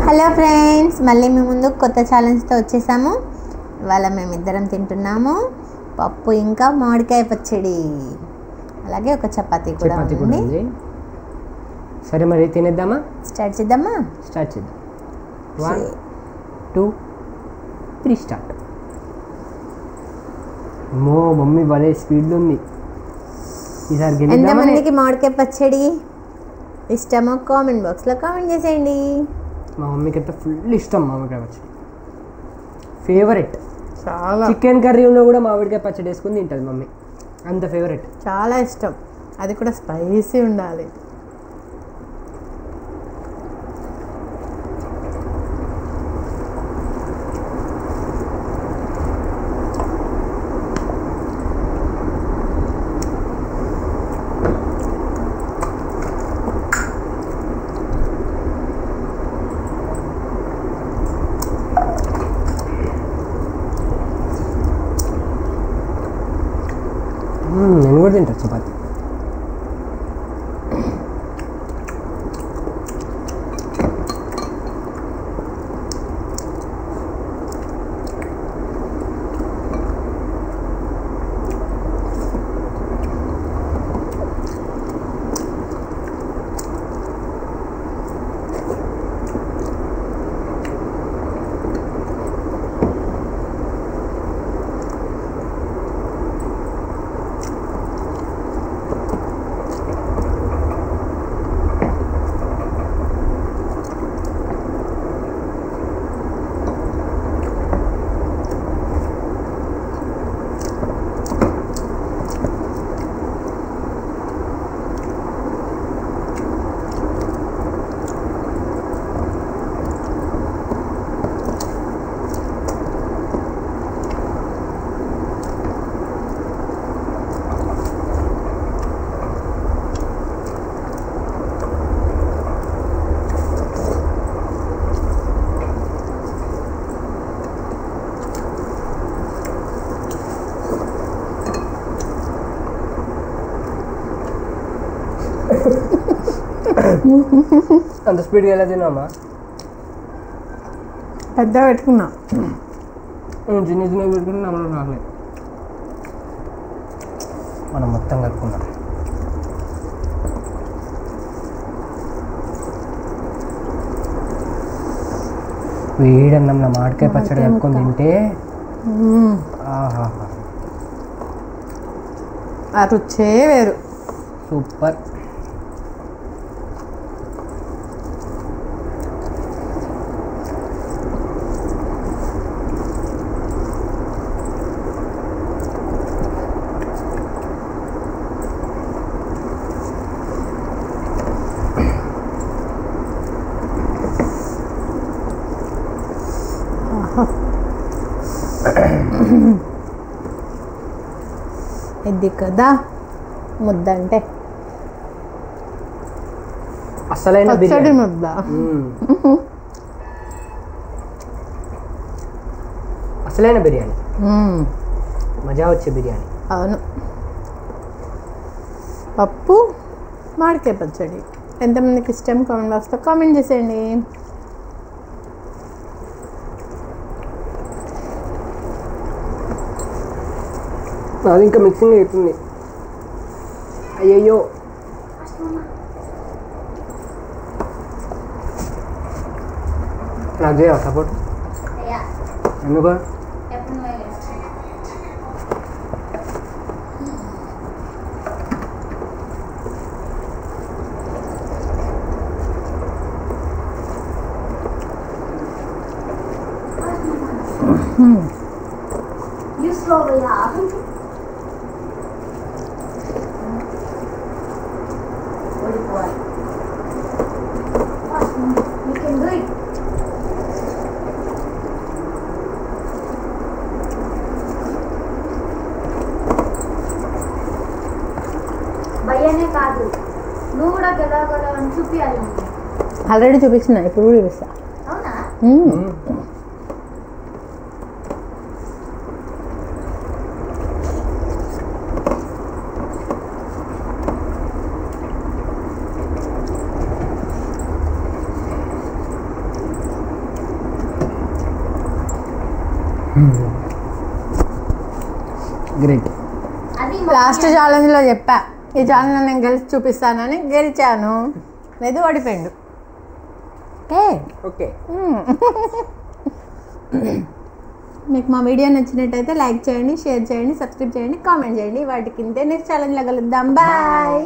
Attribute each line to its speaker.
Speaker 1: Hello friends, మళ్ళీ మీ ముందు కొత్త ఛాలెంజ్తో వచ్చేసాము. ఇవాళ మేమిద్దరం తింటున్నాము పప్పు ఇంకా మామిడికాయ పచ్చడి, అలాగే ఒక చపాతీ కూడా ఉంది.
Speaker 2: సరే మరి తినేద్దామా?
Speaker 1: స్టార్ట్ చేద్దాం.
Speaker 2: 1 2 3 స్టార్ట్. మో మమ్మీ భలే స్పీడ్లో ఉంది. ఈసారి
Speaker 1: ఎంతమందికి మామిడికాయ పచ్చడి ఇష్టమో కామెంట్ బాక్స్లో కామెంట్ చేసేయండి.
Speaker 2: మా మమ్మీకి అయితే ఫుల్ ఇష్టం మామిడికాయ పచ్చడి, ఫేవరెట్.
Speaker 1: చాలా
Speaker 2: చికెన్ కర్రీ ఉన్నా కూడా మామిడికాయ పచ్చడి వేసుకుని తింటుంది మమ్మీ, అంత ఫేవరెట్.
Speaker 1: చాలా ఇష్టం, అది కూడా స్పైసీ ఉండాలి.
Speaker 2: నేను కూడా తింటా చపాతి. అంత స్పీడ్గా ఎలా తిన్నామా?
Speaker 1: పెద్ద పెట్టుకున్నా,
Speaker 2: చిన్న చిన్న పెట్టుకుని నమ్మలో రాలేదు. మనం మొత్తం కలుపుకున్నాం. వేడన్నం నా మామిడికాయ పచ్చడి కలుపుకొని తింటే ఆహా,
Speaker 1: ఆ రుచే వేరు,
Speaker 2: సూపర్.
Speaker 1: ఇది కదా ముద్ద అంటే,
Speaker 2: అసలైన
Speaker 1: పచ్చడి ముద్ద.
Speaker 2: అసలైన బిర్యానీ, మజా వచ్చే బిర్యానీ.
Speaker 1: అవును, పప్పు మామిడికాయ పచ్చడి ఎంతమందికి ఇష్టం కామెంట్ బాక్స్లో కామెంట్ చేసేయండి.
Speaker 2: అది ఇంకా మిక్సింగ్ అవుతుంది. అయ్యయ్యో, నాకు చేయవా సపోర్ట్? ఎందుకు?
Speaker 3: భయ్యనే కాదు, నువ్వు కూడా గెలవగలవని చూపించాలి.
Speaker 1: ఆల్రెడీ చూపించిన, ఇప్పుడు కూడా చూపిస్తా.
Speaker 3: అవునా?
Speaker 2: గ్రేట్.
Speaker 3: అది
Speaker 1: లాస్ట్ ఛాలెంజ్లో చెప్పా ఈ ఛాలెంజ్ నేను గెలిచి చూపిస్తానని గెలిచాను. లేదు ఓడిపోయిండు.
Speaker 2: ఓకే
Speaker 1: మీకు మా వీడియో నచ్చినట్టయితే లైక్ చేయండి, షేర్ చేయండి, సబ్స్క్రైబ్ చేయండి, కామెంట్ చేయండి. వాటి కింద నెక్స్ట్ ఛాలెంజ్లో కలుద్దాం. బాయ్.